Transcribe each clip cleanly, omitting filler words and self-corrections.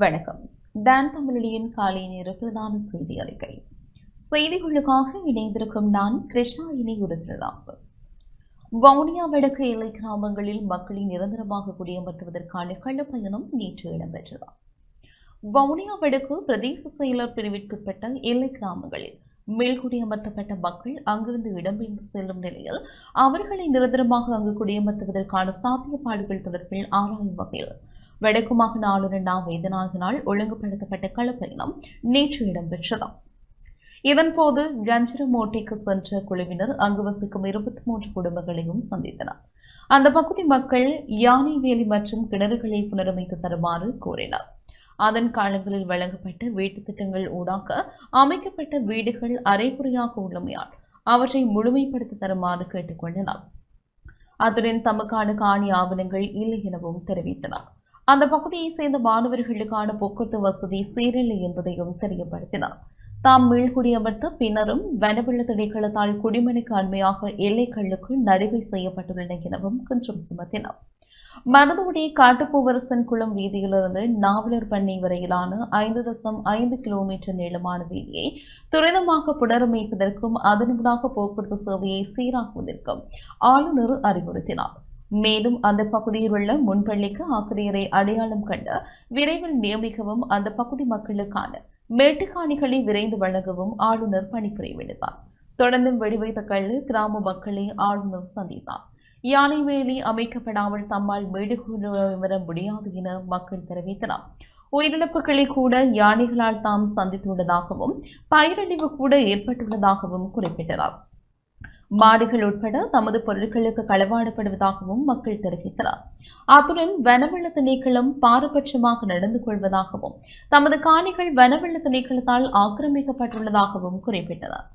வணக்கம். டான் தமிழொலியின் காலை நேர பிரதான செய்தி அறிக்கை. செய்திகளுக்காக இணைந்திருக்கும் நான் கிருஷ்ணாயினி உருத்திரதாசன். வவுனியா வடக்கு எல்லை கிராமங்களில் மக்களை நிரந்தரமாக குடியமர்த்துவதற்கான கள்ளப்பயணம் நேற்று இடம்பெற்றது. வவுனியா வடக்கு பிரதேச செயலர் பிரிவிற்குட்பட்ட எல்லை கிராமங்களில் மேல்குடியமர்த்தப்பட்ட மக்கள் அங்கிருந்து இடம்பெயர்ந்து செல்லும் நிலையில் அவர்களை நிரந்தரமாக அங்கு குடியமர்த்துவதற்கான சாத்தியப்பாடுகள் தொடர்பில் ஆராயும் வகையில் வடக்கு மாகாண ஆளுநர் நா. வேதநாயகனால் ஒழுங்குபடுத்தப்பட்ட களப்பயணம் நேற்று இடம்பெற்றது. இதன்போது கஞ்சரமோட்டைக்கு சென்ற குழுவினர் அங்கு வசிக்கும் 23 குடும்பங்களையும் சந்தித்தனர். அந்த பகுதி மக்கள் யானை வேலி மற்றும் கிணறுகளை புனரமைத்து தருமாறு கோரினர். அதன் காலங்களில் வழங்கப்பட்ட வீட்டுத் திட்டங்கள் ஊடாக அமைக்கப்பட்ட வீடுகள் அரைகுறையாக உள்ளமையால் அவற்றை முழுமைப்படுத்தி தருமாறு கேட்டுக் கொண்டனர். அத்துடன் தமக்கான காணி ஆவணங்கள் இல்லை எனவும் தெரிவித்தனர். அந்த பகுதியைச் சேர்ந்த மாணவர்களுக்கான போக்குவரத்து வசதி சீரில்லை என்பதையும் தெரியப்படுத்தினார். தாம் மீள்குடியமர்த்த பின்னரும் வனவள திணைக்களத்தால் குடிமனுக்கு அண்மையாக எல்லைகளுக்கு நடுகை செய்யப்பட்டுள்ளன எனவும் குற்றம் சுமத்தினார். மருதோடி காட்டுப்பூவரசன் குளம் வீதியிலிருந்து நாவலர் பண்ணை வரையிலான 5.5 கிலோமீட்டர் நீளமான வீதியை துரிதமாக புனரமைப்பதற்கும் அதனூடாக போக்குவரத்து சேவையை சீராக்குவதற்கும் ஆளுநர் அறிவுறுத்தினார். மேலும் அந்த பகுதியில் உள்ள முன்பள்ளிக்கு ஆசிரியரை அடையாளம் கண்டு விரைவில் நியமிக்கவும் அந்த பகுதி மக்களுக்கான மேட்டுக்காணிகளை விரைந்து வழங்கவும் ஆளுநர் பணிபுரிய விடுத்தார். தொடர்ந்து வெடிவைத்த கல்லு கிராம மக்களை ஆளுநர் சந்தித்தார். யானை வேலி அமைக்கப்படாமல் தம்மால் வீடு வர முடியாது என மக்கள் தெரிவித்தனர். உயிரிழப்புகளை கூட யானைகளால் தாம் சந்தித்துள்ளதாகவும் பயிரழிவு கூட ஏற்பட்டுள்ளதாகவும் குறிப்பிட்டனர். மாடுகள் உட்பட தமது பொருட்களுக்கு களவாடப்படுவதாகவும் மக்கள் தெரிவித்தனர். அத்துடன் வனவள திணைக்களம் பாரபட்சமாக நடந்து கொள்வதாகவும் தமது காணிகள் வனவள திணைக்களத்தால் ஆக்கிரமிக்கப்பட்டுள்ளதாகவும் குறிப்பிட்டனர்.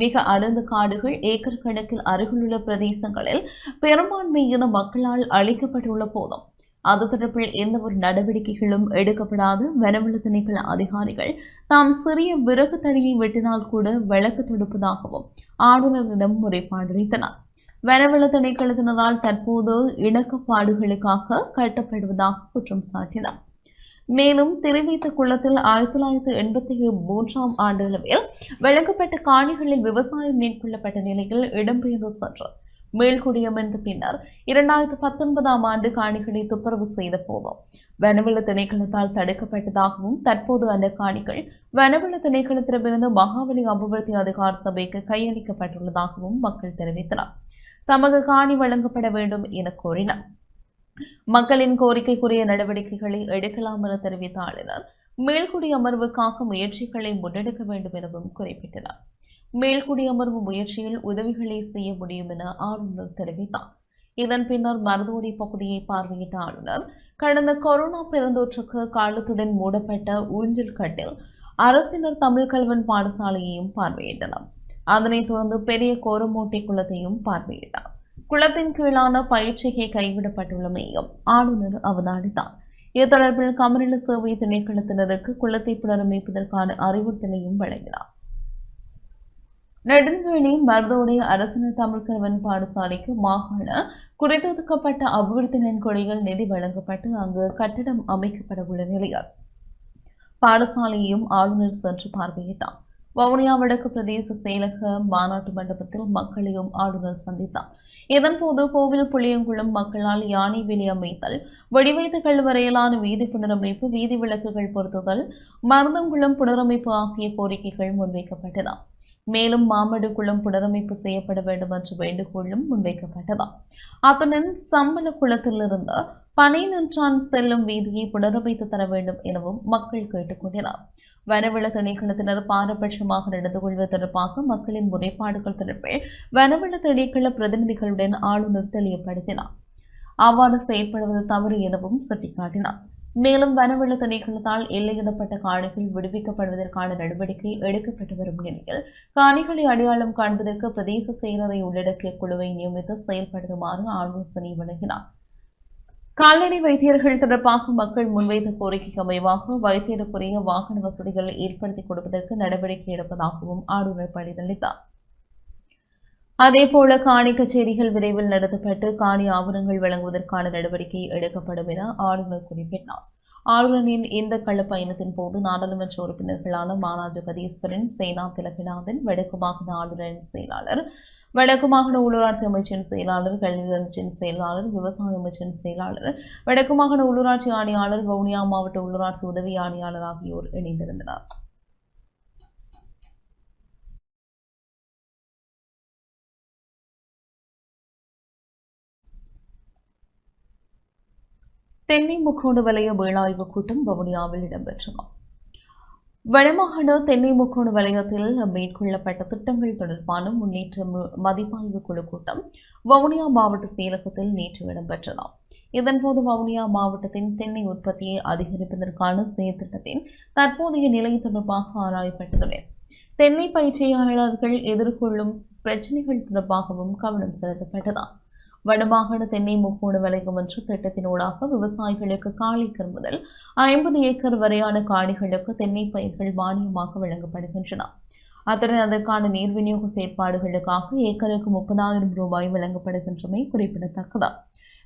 மிக அடர்ந்த காடுகள் ஏக்கர் கணக்கில் அருகிலுள்ள பிரதேசங்களில் பெரும்பான்மையின மக்களால் அளிக்கப்பட்டுள்ள போதும் அது தொடர்பில் எந்த ஒரு நடவடிக்கைகளும் எடுக்கப்படாது வனவள திணைக்கள அதிகாரிகள் தாம் சிறிய விறகு தடியை வெட்டினால் கூட வழக்கு தொடுப்பதாகவும் ஆளுநரிடம் முறைப்பாடளித்தனர். வனவள திணைக்களத்தினரால் தற்போது இணக்கப்பாடுகளுக்காக கட்டப்படுவதாக குற்றம் சாட்டினார். மேலும் தெரிவித்த குளத்தில் 1983ஆம் ஆண்டளவில் வழங்கப்பட்ட காணிகளில் விவசாயம் மேற்கொள்ளப்பட்ட நிலையில் இடம்பெயர்ந்து சென்று மேல்குடியமர்ந்த பின்னர் 2019ஆம் ஆண்டு காணிகளை துப்புரவு செய்த போதும் வனவள திணைக்களத்தால் தடுக்கப்பட்டதாகவும் தற்போது அந்த காணிகள் வனவள திணைக்களத்திடமிருந்து மகாவலி அபிவிருத்தி அதிகார சபைக்கு கையளிக்கப்பட்டுள்ளதாகவும் மக்கள் தெரிவித்தனர். தமக்கு காணி வழங்கப்பட வேண்டும் என கோரினர். மக்களின் கோரிக்கைக்குரிய நடவடிக்கைகளை எடுக்கலாம் என தெரிவித்த ஆளுநர் மேல்குடியமர்வுக்காக முயற்சிகளை முன்னெடுக்க வேண்டும் எனவும் குறிப்பிட்டனர். மேல்குடியமர்வு முயற்சியில் உதவிகளை செய்ய முடியும் என ஆளுநர் தெரிவித்தார். இதன் பின்னர் மருதோடி பகுதியை பார்வையிட்ட ஆளுநர் கடந்த கொரோனா பெருந்தொற்றுக்கு காலத்துடன் மூடப்பட்ட ஊஞ்சல் கட்டில் அரசினர் தமிழ் கல்வன் பாடசாலையையும் பார்வையிட்டனர். அதனைத் தொடர்ந்து பெரிய கோரமோட்டை குளத்தையும் பார்வையிட்டார். குளத்தின் கீழான பயிற்சிகை கைவிடப்பட்டுள்ளமையும் ஆளுநர் அவதானித்தார். இது தொடர்பில் கமநல சேவை திணைக்களத்தினருக்கு குளத்தை புனரமைப்பதற்கான அறிவுறுத்தலையும் வழங்கினார். நெடுங்கேணி மருதோடி அரசினர் தமிழ் கல்வன் பாடசாலைக்கு மாகாண குறித்தொதுக்கப்பட்ட அபிவிருத்தி நன்கொடைகள் நிதி வழங்கப்பட்டு அங்கு கட்டடம் அமைக்கப்பட உள்ள நிலையில் பாடசாலையையும் ஆளுநர் சென்று பார்வையிட்டார். வவுனியா வடக்கு பிரதேச செயலக மாநாட்டு மண்டபத்தில் மக்களையும் ஆளுநர் சந்தித்தார். இதன்போது கோவில் புளியங்குளம் மக்களால் யானை வேலி அமைத்தல், வெடிவைத்த கல் வரையிலான வீதி புனரமைப்பு, வீதி விளக்குகள் பொருத்துதல், மருதங்குளம் புனரமைப்பு ஆகிய கோரிக்கைகள் முன்வைக்கப்பட்டன. மேலும் மாமடு குளம் புனரமைப்பு செய்யப்பட வேண்டும் என்ற வேண்டுகோளும் முன்வைக்கப்பட்டது. அத்துடன் சம்பள குளத்திலிருந்து பனை நின்றான் செல்லும் வீதியை புனரமைத்து தர வேண்டும் எனவும் மக்கள் கேட்டுக் கொண்டனர். வனவள திணைக்களத்தினர் பாரபட்சமாக நடந்து கொள்வது தொடர்பாக மக்களின் முறைப்பாடுகள் தொடர்பில் வனவள திணைக்கள பிரதிநிதிகளுடன் ஆளுநர் தெளிவுபடுத்தினார். அவ்வாறு செயற்படுவது தவறு எனவும் சுட்டிக்காட்டினார். மேலும் வனவள திணைக்களத்தால் எல்லையிடப்பட்ட காணிகள் விடுவிக்கப்படுவதற்கான நடவடிக்கை எடுக்கப்பட்டு வரும் நிலையில் காணிகளை அடையாளம் காண்பதற்கு பிரதேச செயலரை உள்ளடக்கிய குழுவை நியமித்து செயல்படுத்துமாறு ஆலோசனை வழங்கினார். கால்நடை வைத்தியர்கள் தொடர்பாக மக்கள் முன்வைத்த கோரிக்கைக்கு அமைவாக வைத்தியருக்குரிய வாகன வசதிகளை ஏற்படுத்திக் கொடுப்பதற்கு நடவடிக்கை எடுப்பதாகவும் ஆளுநர் பதிலளித்தார். அதேபோல காணி கச்சேரிகள் விரைவில் நடத்தப்பட்டு காணி ஆவணங்கள் வழங்குவதற்கான நடவடிக்கை எடுக்கப்படும் என ஆளுநர் குறிப்பிட்டார். ஆளுநரின் இந்த கள பயணத்தின் போது நாடாளுமன்ற உறுப்பினர்களான மானா ஜெகதீஸ்வரன், சேனா திலகநாதன், வடக்கு மாகாண ஆளுநரின் செயலாளர், வடக்கு மாகாண உள்ளூராட்சி அமைச்சின் செயலாளர், கல்வி அமைச்சின் செயலாளர், விவசாய அமைச்சின் செயலாளர், வடக்கு மாகாண உள்ளூராட்சி ஆணையாளர், வவுனியா மாவட்ட உள்ளூராட்சி உதவி ஆணையாளர் ஆகியோர் இணைந்திருந்தனர். தென்னை முக்கோண வலய வேளாய்வு கூட்டம் வவுனியாவில் இடம்பெற்றது. வடமாகாண தென்னை முக்கோண வலயத்தில் மேற்கொள்ளப்பட்ட திட்டங்கள் தொடர்பான முன்னேற்ற மதிப்பாய்வு குழு கூட்டம் வவுனியா மாவட்ட செயலகத்தில் நேற்று இடம்பெற்றது. இதன்போது வவுனியா மாவட்டத்தின் தென்னை உற்பத்தியை அதிகரிப்பதற்கான செயற்திட்டத்தின் தற்போதைய நிலை தொடர்பாக ஆராயப்பட்டதுடன் தென்னை பயிற்சியாளர்கள் எதிர்கொள்ளும் பிரச்சினைகள் தொடர்பாகவும் கவனம் செலுத்தப்பட்டது. வடமாகாண தென்னை முக்கோண வலயம் என்ற திட்டத்தினூடாக விவசாயிகளுக்கு காலிக்கர் முதல் 50 ஏக்கர் வரையான காணிகளுக்கு தென்னை பயிர்கள் மானியமாக வழங்கப்படுகின்றன. அத்துடன் அதற்கான நீர் விநியோக செயற்பாடுகளுக்காக ஏக்கருக்கு 30,000 ரூபாய் வழங்கப்படுகின்றமை குறிப்பிடத்தக்கது.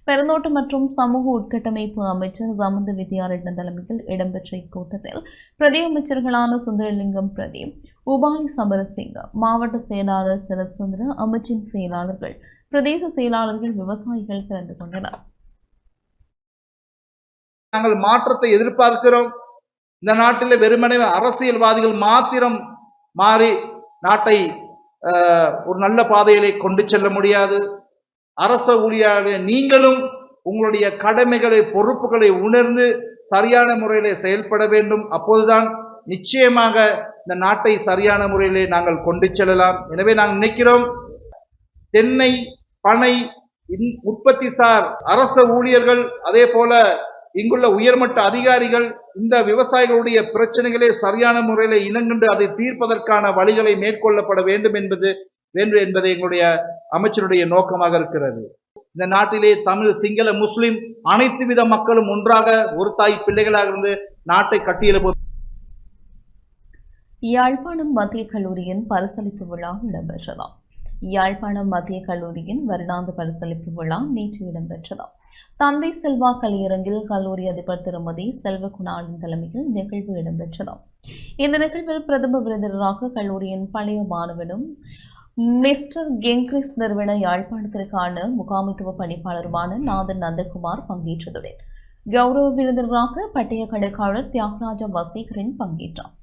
பெருந்தோட்டம் மற்றும் சமூக உட்கட்டமைப்பு அமைச்சர் சமந்த வித்யாரட்ன தலைமையில் இடம்பெற்ற இக்கூட்டத்தில் பிரதி அமைச்சர்களான சுந்தரலிங்கம் பிரதீப், உபாலி சமரசிங்க, மாவட்ட செயலாளர் சரத்சந்திர, அமைச்சின் செயலாளர்கள், பிரதேச செயலாளர்கள், விவசாயிகள் கலந்து கொண்டனர். நாங்கள் மாற்றத்தை எதிர்பார்க்கிறோம். இந்த நாட்டில் வெறுமனே அரசியல்வாதிகள் மாத்திரம் மாறி நாட்டை ஒரு நல்ல பாதையிலே கொண்டு செல்ல முடியாது. அரச ஊழியர்களே நீங்களும் உங்களுடைய கடமைகளை, பொறுப்புகளை உணர்ந்து சரியான முறையிலே செயல்பட வேண்டும். அப்போதுதான் நிச்சயமாக இந்த நாட்டை சரியான முறையிலே நாங்கள் கொண்டு செல்லலாம். எனவே நாங்கள் நினைக்கிறோம், தென்னை பனை உற்பத்தி சார் அரச ஊழியர்கள், அதே போல இங்குள்ள உயர்மட்ட அதிகாரிகள் இந்த விவசாயிகளுடைய பிரச்சனைகளை சரியான முறையில் இனங்கண்டு அதை தீர்ப்பதற்கான வழிகளை மேற்கொள்ளப்பட வேண்டும் என்பதை எங்களுடைய அமைச்சருடைய நோக்கமாக இருக்கிறது. இந்த நாட்டிலே தமிழ், சிங்கள, முஸ்லிம் அனைத்து வித மக்களும் ஒன்றாக ஒரு தாய் பிள்ளைகளாக இருந்து நாட்டை கட்டியெழுப்ப. யாழ்ப்பாணம் மத்திய கல்லூரியின் பரிசளிப்பு விழா இடம்பெற்றது. யாழ்ப்பாணம் மத்திய கல்லூரியின் வருடாந்த பரிசளிப்பு விழா நேற்று இடம்பெற்றது. தந்தை செல்வா கலையரங்கில் கல்லூரி அதிபர் திருமதி செல்வகுணாளின் தலைமையில் நிகழ்வு இடம்பெற்றது. இந்த நிகழ்வில் பிரதம விருந்தினராக கல்லூரியின் பழைய மாணவனும் மிஸ்டர் கெங்கிரிஸ் நிறுவன யாழ்ப்பாணத்திற்கான முகாமைத்துவ பணிப்பாளருமான நாதன் நந்தகுமார் பங்கேற்றதுடன் கௌரவ விருந்தினராக பட்டய கணக்காளர் தியாகராஜா வசீகரன் பங்கேற்றார்.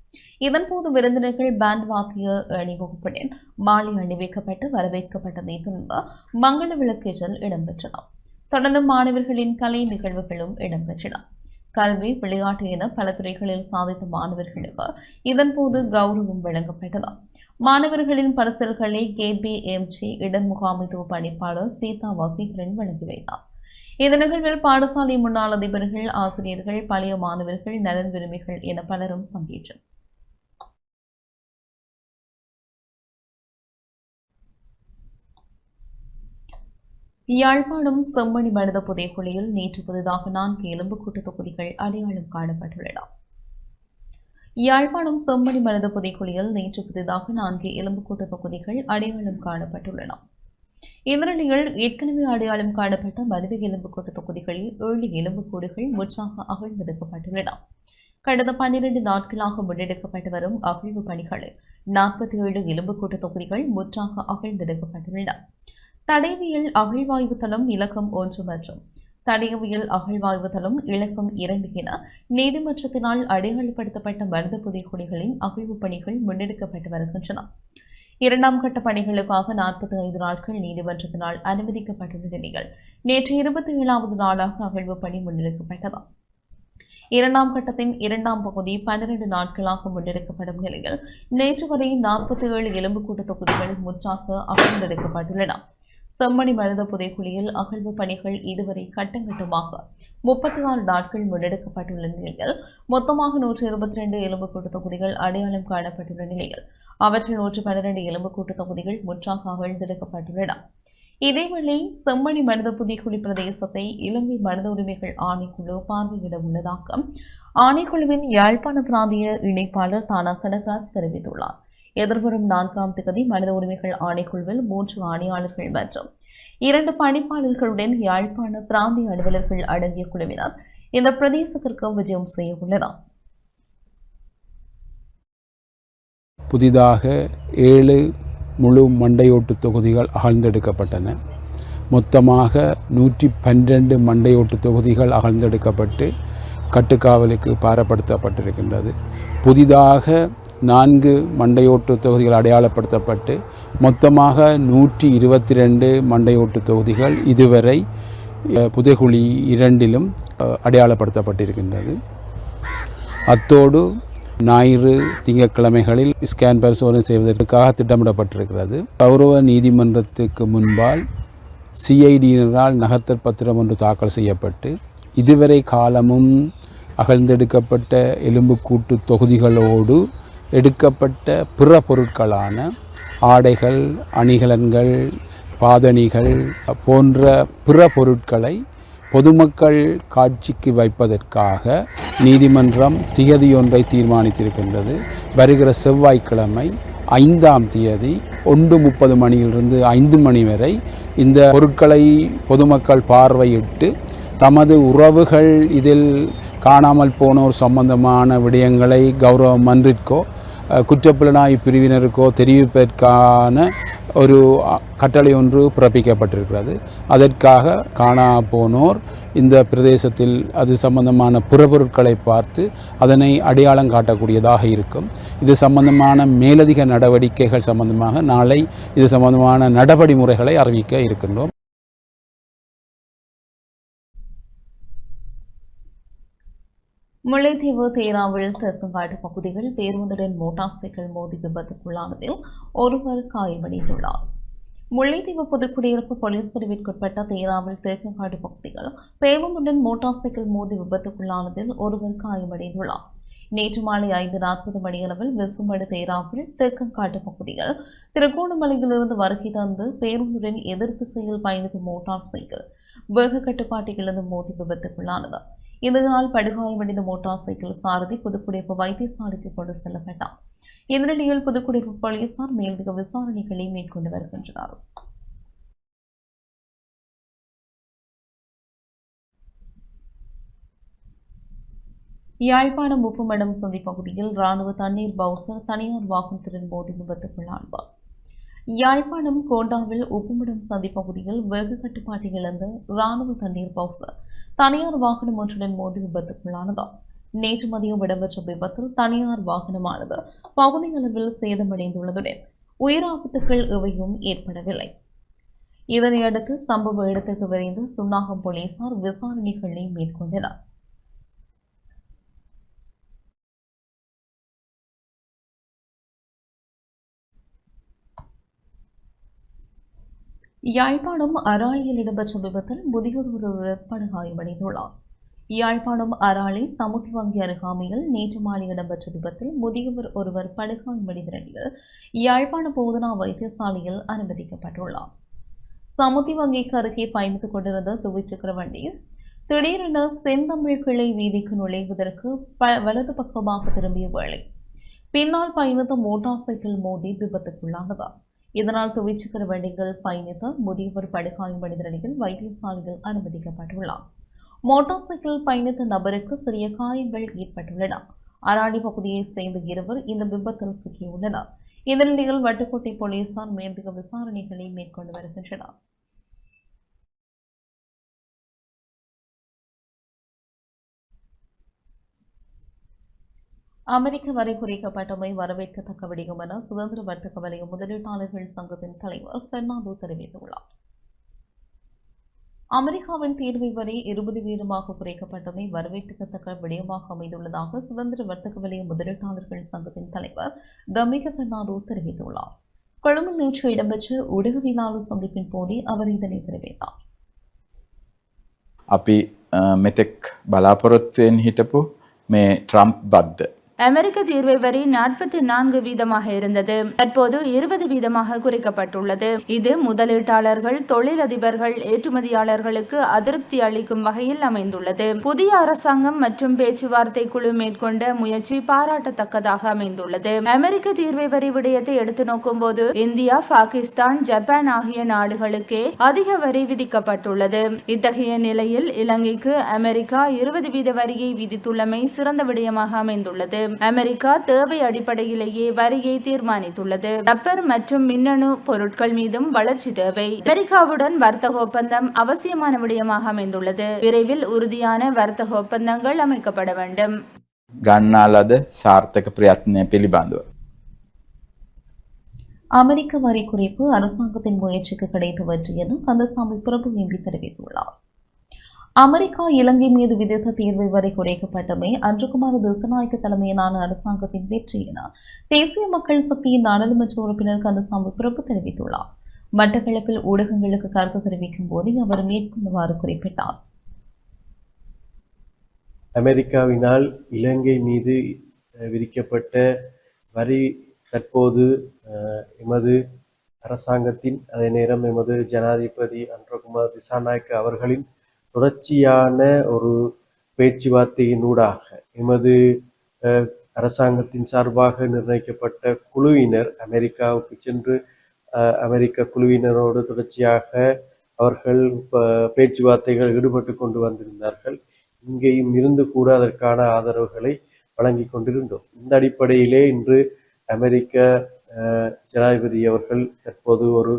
இதன்போது விருந்தினர்கள் பேண்ட் வாத்திய அணிவகுப்புடன் மாலை அணிவிக்கப்பட்டு வரவேற்கப்பட்டதைத் தொடர்ந்து மங்கள விளக்கேற்றல் இடம்பெற்றது. தொடர்ந்து மாணவர்களின் கலை நிகழ்வுகளும் இடம்பெற்றன. கல்வி, விளையாட்டு என பல துறைகளில் சாதித்த மாணவர்களுக்கு இதன்போது கௌரவம் வழங்கப்பட்டது. மாணவர்களின் பரிசல்களை KPMG இடர் முகாமைத்துவ பணிப்பாளர் சீதா வசீகரன் வழங்கி வைத்தார். இந்த நிகழ்வில் பாடசாலை முன்னாள் அதிபர்கள், ஆசிரியர்கள், பழைய மாணவர்கள், நலன் விரும்பிகள் என பலரும் பங்கேற்றனர். யாழ்ப்பாணம் செம்மணி மனித புதைக்குழியில் நேற்று புதிதாக 4 எலும்புக்கூட்டு தொகுதிகள் அடையாளம் காணப்பட்டுள்ளன. யாழ்ப்பாணம் செம்மணி மனித புதைக்குழியில் நேற்று புதிதாக 4 எலும்புக்கூட்டு தொகுதிகள் அடையாளம் காணப்பட்டுள்ளன. இந்த நிலையில் ஏற்கனவே அடையாளம் காணப்பட்ட மனித எலும்புக்கூட்டு தொகுதிகளில் 7 எலும்புக்கூடுகள் முற்றாக அகழ்ந்தெடுக்கப்பட்டுள்ளன. கடந்த 12 நாட்களாக முன்னெடுக்கப்பட்டு வரும் அகழ்வு பணிகளில் 47 எலும்புக்கூட்டு தொகுதிகள் முற்றாக அகழ்ந்தெடுக்கப்பட்டுள்ளன. தடயவியல் அகழ்வாய்வு தளம் இலக்கம் 1 மற்றும் தடயவியல் அகழ்வாய்வு தளம் இலக்கம் 2 என நீதிமன்றத்தினால் அடையாளப்படுத்தப்பட்ட மனித புதைக்குழிகளின் அகழ்வு பணிகள் முன்னெடுக்கப்பட்டு வருகின்றன. 2ஆம் கட்ட பணிகளுக்காக 45 நாட்கள் நீதிமன்றத்தினால் அனுமதிக்கப்பட்டுள்ள நிலையில் நேற்று 27வது நாளாக அகழ்வு பணி முன்னெடுக்கப்பட்டது. 2ஆம் கட்டத்தின் 2ஆம் பகுதி 12 நாட்களாக முன்னெடுக்கப்படும் நிலையில் நேற்று வரை 47 எலும்புக்கூட்டு தொகுதிகள் முற்றாக அகழ்ந்தெடுக்கப்பட்டுள்ளன. செம்மணி மனித புதைக்குழியில் அகழ்வு பணிகள் இதுவரை கட்டங்கட்டமாக 36 நாட்கள் முன்னெடுக்கப்பட்டுள்ள நிலையில் மொத்தமாக 122 எலும்புக்கூட்டு தொகுதிகள் அடையாளம் காணப்பட்டுள்ள நிலையில் அவற்றில் 112 எலும்புக்கூட்டு தொகுதிகள் முற்றாக அகழ்ந்தெடுக்கப்பட்டுள்ளன. இதேவேளை செம்மணி மனித புதைக்குழி பிரதேசத்தை இலங்கை மனித உரிமைகள் ஆணைக்குழு பார்வையிட உள்ளதாக ஆணைக்குழுவின் யாழ்ப்பாண பிராந்திய இணைப்பாளர் தானா கனகராஜ் தெரிவித்துள்ளார். எதிர்வரும் 4ஆம் தேதி மனித உரிமைகள் ஆணைக்குழுவில் 3 ஆணையாளர்கள் மற்றும் 2 பணிப்பாளர்களுடன் யாழ்ப்பாண பிராந்திய அலுவலர்கள் அடங்கிய குழுவினர் இந்த பிரதேசத்திற்கு விஜயம் செய்ய உள்ளது. புதிதாக 7 முழு மண்டையோட்டு தொகுதிகள் அகழ்ந்தெடுக்கப்பட்டன. மொத்தமாக 112 மண்டையோட்டு தொகுதிகள் அகழ்ந்தெடுக்கப்பட்டு கட்டுக்காவலுக்கு பாரப்படுத்தப்பட்டிருக்கின்றது. புதிதாக 4 மண்டையோட்டு தொகுதிகள் அடையாளப்படுத்தப்பட்டு மொத்தமாக 122 மண்டையோட்டு தொகுதிகள் இதுவரை புதைகுழி 2லும் அடையாளப்படுத்தப்பட்டிருக்கின்றது. அத்தோடு ஞாயிறு திங்கட்கிழமைகளில் ஸ்கேன் பரிசோதனை செய்வதற்காக திட்டமிடப்பட்டிருக்கிறது. கௌரவ நீதிமன்றத்துக்கு முன்பால் சிஐடியினரால் நகர்த்தல் பத்திரம் ஒன்று தாக்கல் செய்யப்பட்டு இதுவரை காலமும் அகழ்ந்தெடுக்கப்பட்ட எலும்புக்கூட்டு தொகுதிகளோடு எடுக்கப்பட்ட பிற பொருட்களான ஆடைகள், அணிகலன்கள், பாதணிகள் போன்ற பிற பொருட்களை பொதுமக்கள் காட்சிக்கு வைப்பதற்காக நீதிமன்றம் திகதியொன்றை தீர்மானித்திருக்கின்றது. வருகிற செவ்வாய்க்கிழமை 5ஆம் தேதி 1:30 மணியிலிருந்து 5 மணி வரை இந்த பொருட்களை பொதுமக்கள் பார்வையிட்டு தமது உறவுகள் இதில் காணாமல் போனோர் சம்பந்தமான விடயங்களை கௌரவ மன்றிற்கோ குற்றப்புலனாய்வு பிரிவினருக்கோ தெரிவிப்பதற்கான ஒரு கட்டளை ஒன்று பிறப்பிக்கப்பட்டிருக்கிறது. அதற்காக காணா போனோர் இந்த பிரதேசத்தில் அது சம்பந்தமான புறப்பொருட்களை பார்த்து அதனை அடையாளம் காட்டக்கூடியதாக இருக்கும். இது சம்பந்தமான மேலதிக நடவடிக்கைகள் சம்பந்தமாக நாளை இது சம்பந்தமான நடவடிமுறைகளை அறிவிக்க இருக்கின்றோம். முல்லைத்தீவு தேராவில் தெற்குங்காட்டு பகுதிகள் பேருந்துடன் மோட்டார் சைக்கிள் மோதி விபத்துக்குள்ளானதில் ஒருவர் காயமடைந்துள்ளார். முல்லைத்தீவு புதுக்குடியிருப்பு போலீஸ் பிரிவிற்குட்பட்ட தேராவில் தெற்குங்காட்டு பகுதிகள் பேருந்துடன் மோட்டார் சைக்கிள் மோதி விபத்துக்குள்ளானதில் ஒருவர் காயமடைந்துள்ளார். நேற்று மாலை 5:40 மணியளவில் வெசுமடு தேராவில் தெற்குங்காட்டு பகுதிகள் திருகோணமலையிலிருந்து வருகை தந்து பேருந்துடன் எதிர் திசையில் பயணித்த மோட்டார் சைக்கிள் வேக கட்டுப்பாட்டை இழந்து மோதி விபத்துக்குள்ளானது. இதனால் படுகாயமடைந்த மோட்டார் சைக்கிள் சாரதி புதுக்குடியிருப்பு வைத்தியசாலைக்கு கொண்டு செல்லப்பட்டார். இந்த நிலையில் புதுக்குடியிருப்பு போலீசார் மேலதிக விசாரணைகளை மேற்கொண்டு வருகின்றனர். யாழ்ப்பாணம் உப்புமடம் சந்தி பகுதியில் ராணுவ தண்ணீர் பவுசர் தனியார் வாகனத்துடன் மோதி விபத்துக்குள்ளானார். யாழ்ப்பாணம் கோண்டாவில் உப்புமடம் சந்தி பகுதியில் வேக கட்டுப்பாட்டை இழந்த ராணுவ தண்ணீர் பவுசர் தனியார் வாகனம் ஒன்றுடன் மோதி விபத்துக்குள்ளானது. நேற்று மதியம் இடம்பெற்ற விபத்தில் தனியார் வாகனமானது பகுதி அளவில் சேதமடைந்துள்ளதுடன் உயிராபத்துக்கள் எவையும் ஏற்படவில்லை. இதனையடுத்து சம்பவ இடத்திற்கு விரைந்து சுன்னாகம் போலீசார் விசாரணைகளை மேற்கொண்டனர். யாழ்ப்பாணம் அராலியில் இடம்பெற்ற விபத்தில் முதியோர் ஒருவர் படுகாயமடைந்துள்ளார். யாழ்ப்பாணம் அராலி சமுத்தி வங்கி அருகாமையில் நேற்று மாலை இடம்பெற்ற விபத்தில் முதியவர் ஒருவர் படுகாயமடைந்த நிலையில் யாழ்ப்பாண போதனா வைத்தியசாலையில் அனுமதிக்கப்பட்டுள்ளார். சமுத்தி வங்கிக்கு அருகே பயணித்துக் கொண்டிருந்த துவிச்சக்கர வண்டி திடீரென செந்தமிழ் கிளை வீதிக்கு நுழைவதற்கு வலது பக்கமாக திரும்பிய வேளை பின்னால் பயணித்த மோட்டார் சைக்கிள் மோதி விபத்துக்குள்ளானது. இதனால் துவிச்சக்கர வண்டிகள் பயணித்த முதியவர் படுகாயமடைந்த நிலையில் வைத்தியசாலையில் அனுமதிக்கப்பட்டுள்ளார். மோட்டார் சைக்கிள் பயணித்த நபருக்கு சிறிய காயங்கள் ஏற்பட்டுள்ளன. அராணி பகுதியைச் சேர்ந்த இருவர் இந்த விபத்தில் சிக்கியுள்ளனர். இந்த நிலையில் வட்டுக்கோட்டை போலீசார் மேலதிக விசாரணைகளை மேற்கொண்டு வருகின்றனர். அமெரிக்க வரை குறைக்கப்பட்டமை வரவேற்கத்தக்க விடயம் என சுதந்திர வர்த்தக வலய முதலீட்டாளர்கள் சங்கத்தின் தலைவர் பெர்னாண்டோ தெரிவித்துள்ளார். அமெரிக்காவின் தீர்வை வரை 20 வீதமாக குறைக்கப்பட்டமை வரவேற்கத்தக்க விடயமாக அமைந்துள்ளதாக சுதந்திர வர்த்தக வலய முதலீட்டாளர்கள் சங்கத்தின் தலைவர் டமிக பெர்னாண்டோ தெரிவித்துள்ளார். கொழும்பில் நேற்று இடம்பெற்ற ஊடகவியலாளர் சந்திப்பின் போதே அவர் இதனை தெரிவித்தார். අපි මෙතෙක් බලාපොරොත්තුවෙන් හිටපු මේ ට්‍රම්ප් බද්ද அமெரிக்க தீர்வை வரி 44% இருந்தது. தற்போது 20% குறைக்கப்பட்டுள்ளது. இது முதலீட்டாளர்கள், தொழிலதிபர்கள், ஏற்றுமதியாளர்களுக்கு அதிருப்தி அளிக்கும் வகையில் அமைந்துள்ளது. புதிய அரசாங்கம் மற்றும் பேச்சுவார்த்தை குழு மேற்கொண்ட முயற்சி பாராட்டத்தக்கதாக அமைந்துள்ளது. அமெரிக்க தீர்வை வரி விடயத்தை எடுத்து நோக்கும் போது இந்தியா, பாகிஸ்தான், ஜப்பான் ஆகிய நாடுகளுக்கே அதிக வரி விதிக்கப்பட்டுள்ளது. இத்தகைய நிலையில் இலங்கைக்கு அமெரிக்கா 20% வரியை விதித்துள்ளமை சிறந்த விடயமாக அமைந்துள்ளது. அமெரிக்கா தேவை அடிப்படையிலேயே வரியை தீர்மானித்துள்ளது. ரப்பர் மற்றும் மின்னணு பொருட்கள் மீதும் வளர்ச்சி தேவை. அமெரிக்காவுடன் வர்த்தக ஒப்பந்தம் அவசியமான விடயமாக அமைந்துள்ளது. விரைவில் உறுதியான வர்த்தக ஒப்பந்தங்கள் அமைக்கப்பட வேண்டும். ගන්නාලද සාර්ථක ප්‍රයත්නය පිළිබඳව அமெரிக்க வரி குறைப்பு அரசாங்கத்தின் முயற்சிக்கு கிடைத்த வெற்றி என கந்தசாமி பிரபு எம்பி தெரிவித்துள்ளார். அமெரிக்கா இலங்கை மீது விதித்த தீர்வை வரை குறைக்கப்பட்டமே அன்றுகுமார திசாநாயக்க தலைமையிலான அரசாங்கத்தின் வெற்றி என தேசிய மக்கள் சக்தியின் நாடாளுமன்ற உறுப்பினர் கந்தசாமி பிரபு தெரிவித்துள்ளார். மட்டக்களப்பில் ஊடகங்களுக்கு கருத்து தெரிவிக்கும் போது அவர் மேற்கொண்டவாறு குறிப்பிட்டார். அமெரிக்காவினால் இலங்கை மீது விதிக்கப்பட்ட வரி தற்போது எமது அரசாங்கத்தின் அதே நேரம் எமது ஜனாதிபதி அன்றுகுமார திசாநாயக்க அவர்களின் தொடர்ச்சியான ஒரு பேச்சுவார்த்தையினூடாக எமது அரசாங்கத்தின் சார்பாக நிர்ணயிக்கப்பட்ட குழுவினர் அமெரிக்காவுக்கு சென்று அமெரிக்க குழுவினரோடு தொடர்ச்சியாக அவர்கள் பேச்சுவார்த்தைகள் ஈடுபட்டு கொண்டு வந்திருந்தார்கள். இங்கேயும் இருந்து கூட அதற்கான ஆதரவுகளை வழங்கி கொண்டிருந்தோம். இந்த அடிப்படையிலே இன்று அமெரிக்க ஜனாதிபதி அவர்கள் தற்போது ஒரு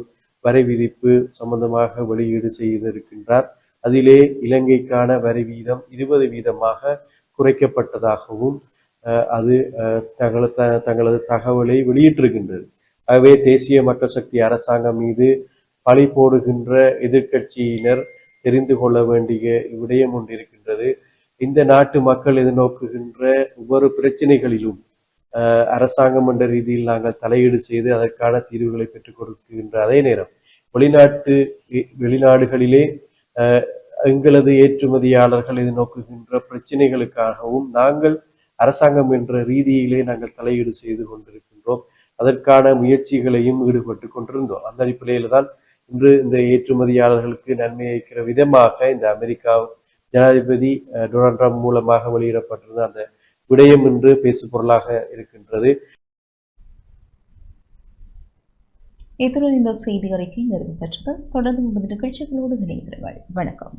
வரி விதிப்பு சம்பந்தமாக வெளியீடு செய்திருக்கின்றார். அதிலே இலங்கைக்கான வரி வீதம் 20% குறைக்கப்பட்டதாகவும் அது தங்களது தகவலை வெளியிட்டிருக்கின்றது. ஆகவே தேசிய மக்கள் சக்தி அரசாங்கம் மீது பழி போடுகின்ற எதிர்க்கட்சியினர் தெரிந்து கொள்ள வேண்டிய விடயம் ஒன்று இருக்கின்றது. இந்த நாட்டு மக்கள் எதிர்நோக்குகின்ற ஒவ்வொரு பிரச்சனைகளிலும் அரசாங்கம் என்ற ரீதியில் நாங்கள் தலையீடு செய்து அதற்கான தீர்வுகளை பெற்றுக் கொடுக்கின்ற அதே நேரம் வெளிநாடுகளிலே எங்களது ஏற்றுமதியாளர்கள் எதிர்நோக்குகின்ற பிரச்சனைகளுக்காகவும் நாங்கள் அரசாங்கம் என்ற ரீதியிலே நாங்கள் தலையீடு செய்து கொண்டிருக்கின்றோம். அதற்கான முயற்சிகளையும் ஈடுபட்டு கொண்டிருந்தோம். அந்த அடிப்படையில் தான் இன்று இந்த ஏற்றுமதியாளர்களுக்கு நன்மை அளிக்கிற விதமாக இந்த அமெரிக்கா ஜனாதிபதி டொனால்ட் ட்ரம்ப் மூலமாக வெளியிடப்பட்டிருந்த அந்த விடயம் என்று பேசு பொருளாக இருக்கின்றது. இத்துடன் இந்த செய்தி அறிக்கை நிறைவு பெற்றது. தொடர்ந்து உமது நிகழ்ச்சிகளோடு இணைந்திருங்கள். வணக்கம்.